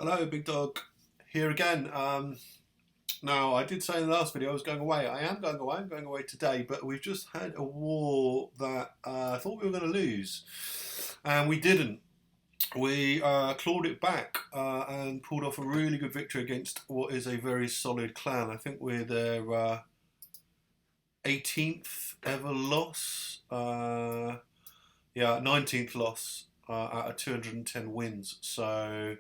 Hello, Big Dog. Here again. Now, I did say in the last video I was going away. I am going away. I'm going away today, but we've just had a war that I thought we were going to lose, and we didn't. We clawed it back and pulled off a really good victory against what is a very solid clan. I think we're their 18th ever loss. Yeah, 19th loss out of 210 wins. So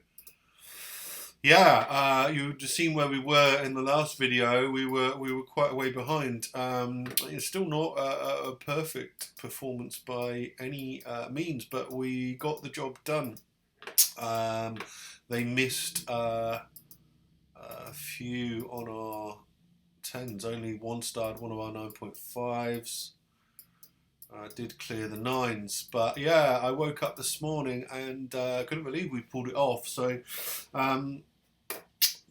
yeah, you just seen where we were in the last video. We were quite a way behind. It's still not a perfect performance by any means, but we got the job done. They missed a few on our tens. Only one starred one of our 9.5s. Did clear the nines, but yeah, I woke up this morning and couldn't believe we pulled it off. So.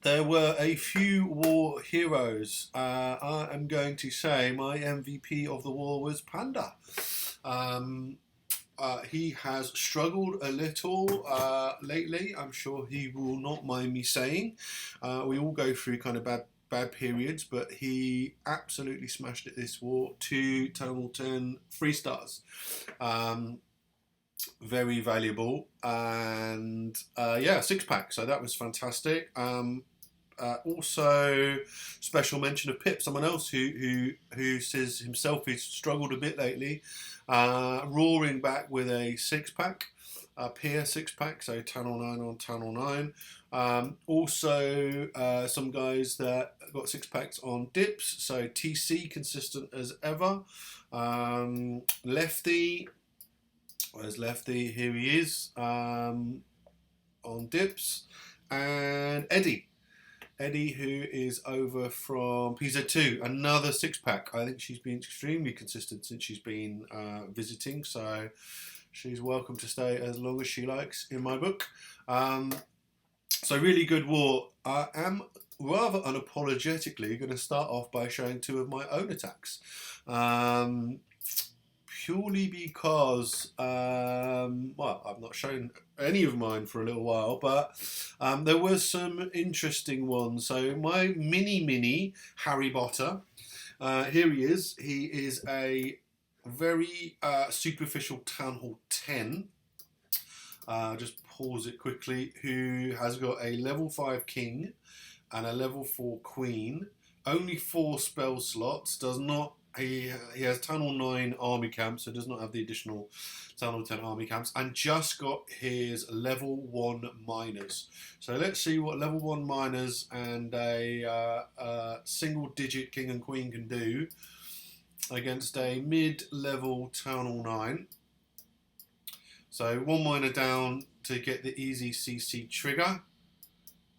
There were a few war heroes. I am going to say my MVP of the war was Panda. He has struggled a little lately. I'm sure he will not mind me saying. We all go through kind of bad periods, but he absolutely smashed it this war. 2 total 10 3 stars. Very valuable, and yeah, 6-pack, so that was fantastic. Also, special mention of Pip, someone else who says himself he's struggled a bit lately, roaring back with a 6-pack, Peer 6-pack, so Tunnel 9 on Tunnel 9. Also, some guys that got 6-packs on dips, so TC consistent as ever. Lefty. Where's Lefty? Here he is on dips. And Eddie, who is over from PZ2, another 6-pack. I think she's been extremely consistent since she's been visiting, so she's welcome to stay as long as she likes in my book. So really good war. I am rather unapologetically going to start off by showing 2 of my own attacks. Purely because, well, I've not shown any of mine for a little while, but there were some interesting ones. So my mini Harry Potter, here he is. He is a very superficial Town Hall 10. Just pause it quickly. Who has got a level 5 king and a level 4 queen. Only 4 spell slots. Does not. He has Town Hall 9 army camps, so does not have the additional Town Hall 10 army camps, and just got his level 1 miners. So let's see what level 1 miners and a single digit king and queen can do against a mid-level Town Hall 9. So 1 miner down to get the easy CC trigger,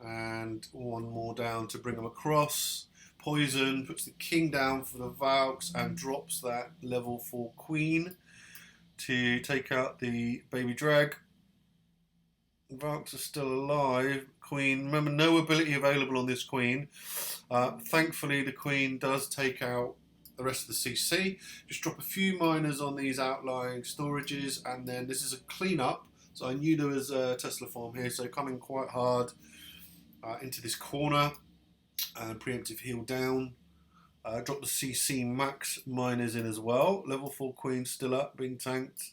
and 1 more down to bring them across. Poison puts the king down for the Valks and drops that level 4 queen to take out the baby drag. Valks are still alive. Queen, remember, no ability available on this queen. Thankfully, the queen does take out the rest of the CC. Just drop a few miners on these outlying storages, and then this is a cleanup. So I knew there was a Tesla farm here, so coming quite hard into this corner. Preemptive heal down. Drop the CC max miners in as well. Level 4 queen still up, being tanked.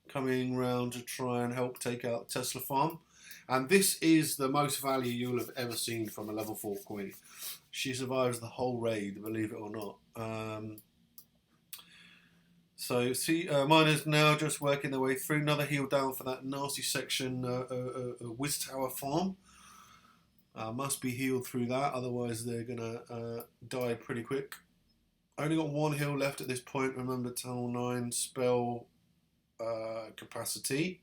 Coming round to try and help take out Tesla farm. And this is the most value you'll have ever seen from a level 4 queen. She survives the whole raid, believe it or not. So see, miners now just working their way through. Another heal down for that nasty section, Wiz Tower farm. Must be healed through that, otherwise they're going to die pretty quick. Only got 1 heal left at this point. Remember, Tunnel 9 spell capacity.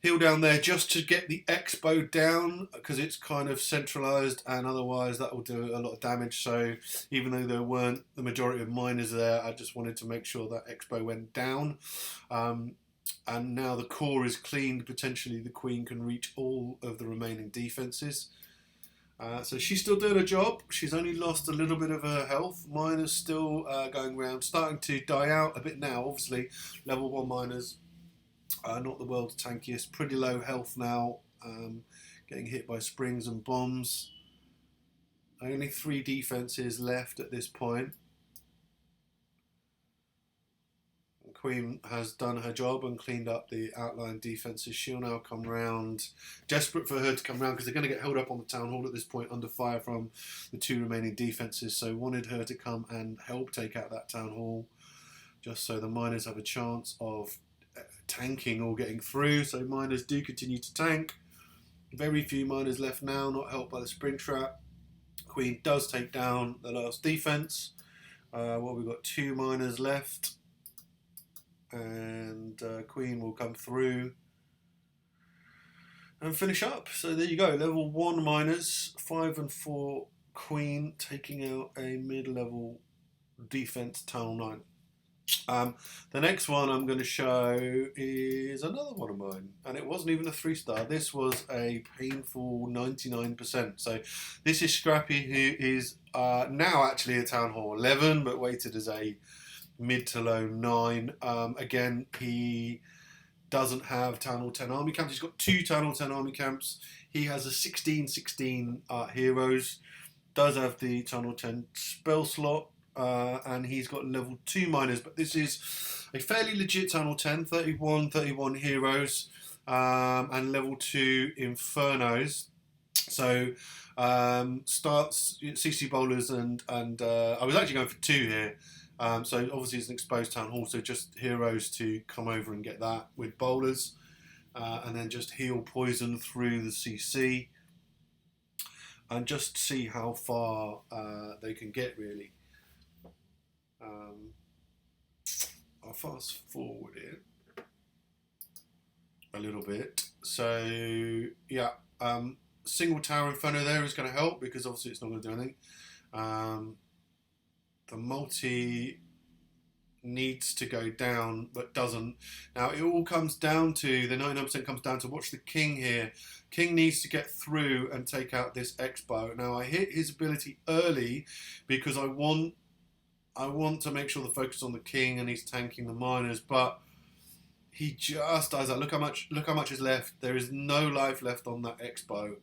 Heal down there just to get the Expo down, because it's kind of centralised, and otherwise that will do a lot of damage. So even though there weren't the majority of miners there, I just wanted to make sure that Expo went down. And now the core is cleaned. Potentially the queen can reach all of the remaining defences. So she's still doing her job. She's only lost a little bit of her health. Miners still going around, starting to die out a bit now. Obviously, level 1 miners, not the world's tankiest. Pretty low health now. getting hit by springs and bombs. Only 3 defences left at this point. Queen has done her job and cleaned up the outlying defences. She'll now come round, desperate for her to come round because they're going to get held up on the town hall at this point under fire from the 2 remaining defences. So wanted her to come and help take out that town hall, just so the miners have a chance of tanking or getting through. So miners do continue to tank. Very few miners left now, not helped by the spring trap. Queen does take down the last defence. We've got 2 miners left. And Queen will come through and finish up. So there you go, level 1 miners, 5 and 4 Queen, taking out a mid-level defense Town 9. The next one I'm going to show is another one of mine, and it wasn't even a 3-star. This was a painful 99%. So this is Scrappy, who is now actually a Town Hall 11, but weighted as a mid to low 9. Again, he doesn't have Town Hall 10 army camps. He's got 2 Town Hall 10 army camps. He has a 16/16 heroes. Does have the Town Hall 10 spell slot. And he's got level 2 miners. But this is a fairly legit Town Hall 10. 31 heroes. And level 2 infernos. So starts CC bowlers and I was actually going for 2 here. So obviously it's an exposed town hall, so just heroes to come over and get that with bowlers, and then just heal poison through the CC, and just see how far they can get really. I'll fast forward it a little bit. So yeah, single tower inferno there is going to help because obviously it's not going to do anything. The multi needs to go down, but doesn't. Now it all comes down to, the 99% comes down to, watch the king here. King needs to get through and take out this Expo. Now I hit his ability early because I want to make sure the focus on the king and he's tanking the miners, but he just does that. Look how much is left. There is no life left on that Expo,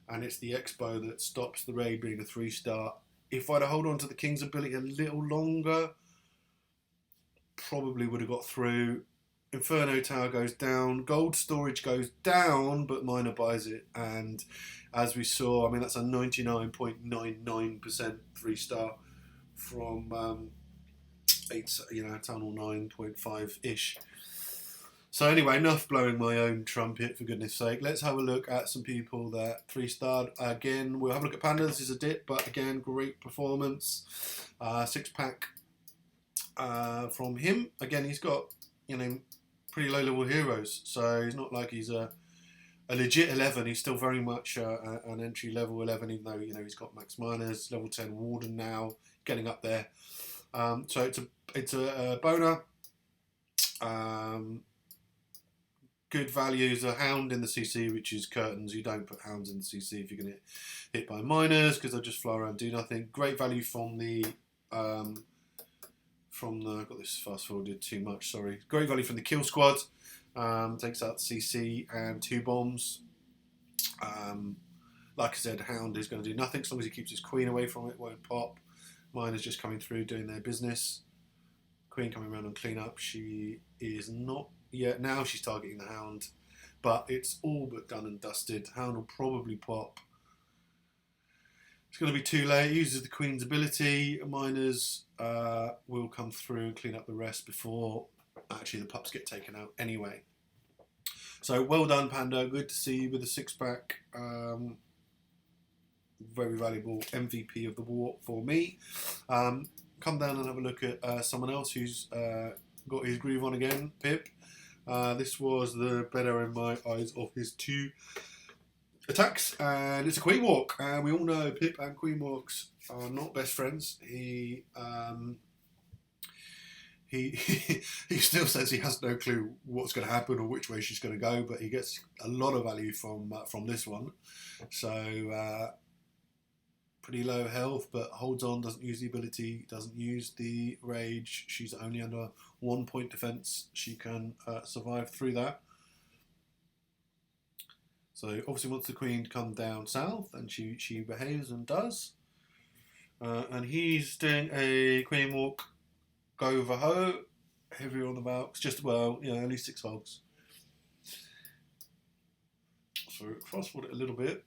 and it's the Expo that stops the raid being a 3-star. If I'd hold on to the king's ability a little longer, probably would have got through. Inferno Tower goes down, gold storage goes down, but miner buys it, and as we saw, I mean that's a 99.99% 3-star from Town Hall 9.5-ish. So anyway, enough blowing my own trumpet, for goodness sake. Let's have a look at some people that 3-starred. Again, we'll have a look at Panda. This is a dip, but again, great performance. 6-pack from him. Again, he's got, pretty low-level heroes. So he's not like he's a legit 11. He's still very much an entry-level 11, even though, he's got max miners, level 10 Warden now, getting up there. So it's a boner. Good values, a hound in the CC, which is curtains. You don't put hounds in the CC if you're going to get hit by miners because they'll just fly around and do nothing. Great value from the I got this fast forwarded too much, sorry. Great value from the kill squad. Takes out the CC and 2 bombs. Like I said, hound is going to do nothing as long as he keeps his queen away from it, won't pop. Miners just coming through doing their business. Queen coming around and clean up. She is not. Yeah, now she's targeting the hound, but it's all but done and dusted. Hound will probably pop. It's going to be too late. It uses the queen's ability. Miners will come through and clean up the rest before actually the pups get taken out anyway. So well done, Panda. Good to see you with a 6-pack. Very valuable MVP of the war for me. Come down and have a look at someone else who's got his groove on again, Pip. This was the better in my eyes of his 2 attacks, and it's a Queen Walk. And we all know Pip and Queen Walks are not best friends. He still says he has no clue what's going to happen or which way she's going to go, but he gets a lot of value from this one. So pretty low health, but holds on, doesn't use the ability, doesn't use the rage. She's only under 1 point defense. She can survive through that. So obviously wants the queen to come down south, and she behaves and does. And he's doing a queen walk, go over ho, heavier on the valks, just well, only 6 hogs. So crossboard it a little bit.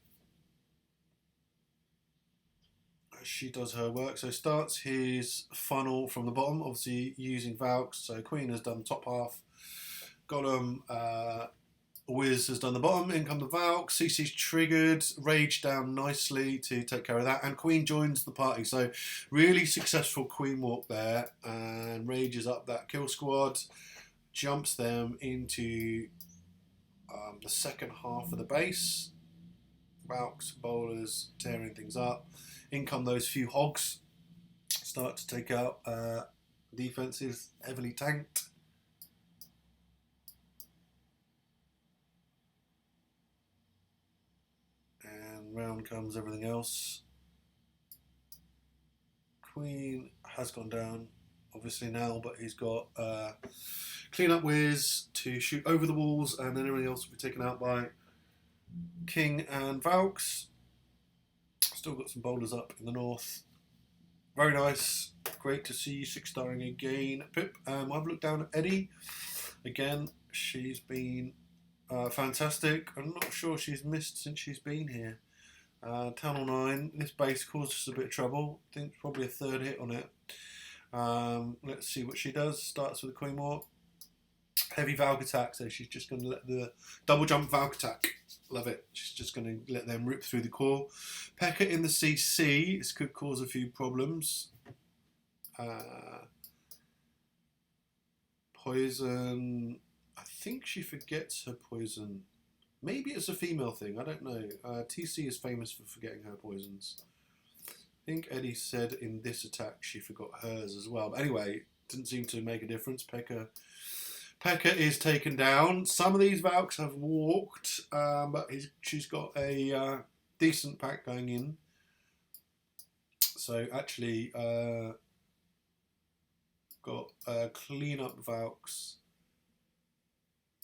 She does her work. So starts his funnel from the bottom, obviously using valks. So queen has done the top half. Gollum, Wiz has done the bottom. In come the valks. CC's triggered. Rage down nicely to take care of that. And queen joins the party. So really successful queen walk there. And Rage is up that kill squad. Jumps them into the second half of the base. Valks, bowlers tearing things up. In come those few hogs. Start to take out defenses heavily tanked. And round comes everything else. Queen has gone down, obviously now, but he's got clean up Wiz to shoot over the walls, and then everything else will be taken out by King and Valks. Still got some boulders up in the north. Very nice. Great to see you 6-starring again, Pip. I've looked down at Eddie. Again, she's been fantastic. I'm not sure she's missed since she's been here. Town Hall 9. This base caused us a bit of trouble. I think probably a 3rd hit on it. Let's see what she does. Starts with a queen walk. Heavy Valk attack, so she's just going to let the double jump Valk attack. Love it. She's just going to let them rip through the core. Pekka in the CC. This could cause a few problems. Poison. I think she forgets her poison. Maybe it's a female thing. I don't know. TC is famous for forgetting her poisons. I think Eddie said in this attack she forgot hers as well. But anyway, didn't seem to make a difference. Pekka is taken down. Some of these Valks have walked, but she's got a decent pack going in. So actually, got clean up Valks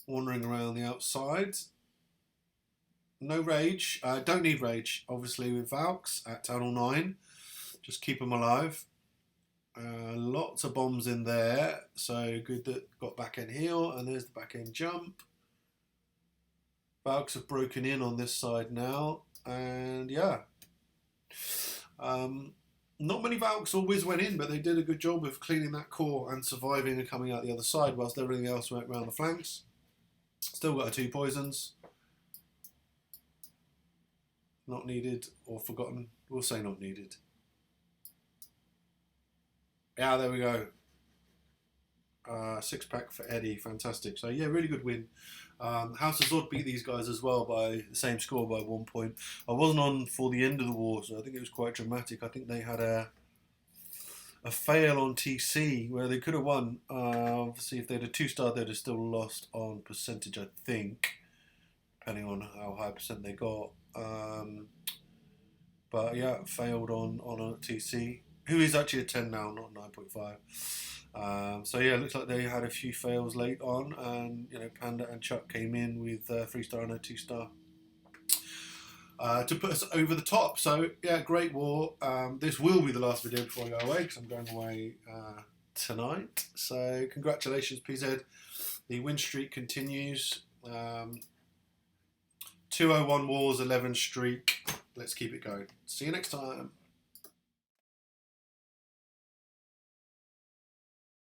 wandering around the outside. No rage. Don't need rage, obviously, with Valks at Town Hall 9. Just keep them alive. Lots of bombs in there, so good that got back end heal, and there's the back end jump. Valks have broken in on this side now, and yeah. Not many Valks or Wiz went in, but they did a good job of cleaning that core and surviving and coming out the other side, whilst everything else went around the flanks. Still got 2 poisons. Not needed or forgotten. We'll say not needed. Yeah, there we go. 6-pack for Eddie. Fantastic. So, yeah, really good win. House of Zod beat these guys as well by the same score by 1 point. I wasn't on for the end of the war, so I think it was quite dramatic. I think they had a fail on TC where they could have won. Obviously, if they'd a 2-star, they'd have still lost on percentage, I think, depending on how high percent they got. But yeah, failed on a TC, who is actually a 10 now, not 9.5. So yeah, it looks like they had a few fails late on, and Panda and Chuck came in with 3-star and a 2-star to put us over the top. So yeah, great war. This will be the last video before I go away, because I'm going away tonight. So congratulations, PZ. The win streak continues. 201 wars, 11 streak. Let's keep it going. See you next time.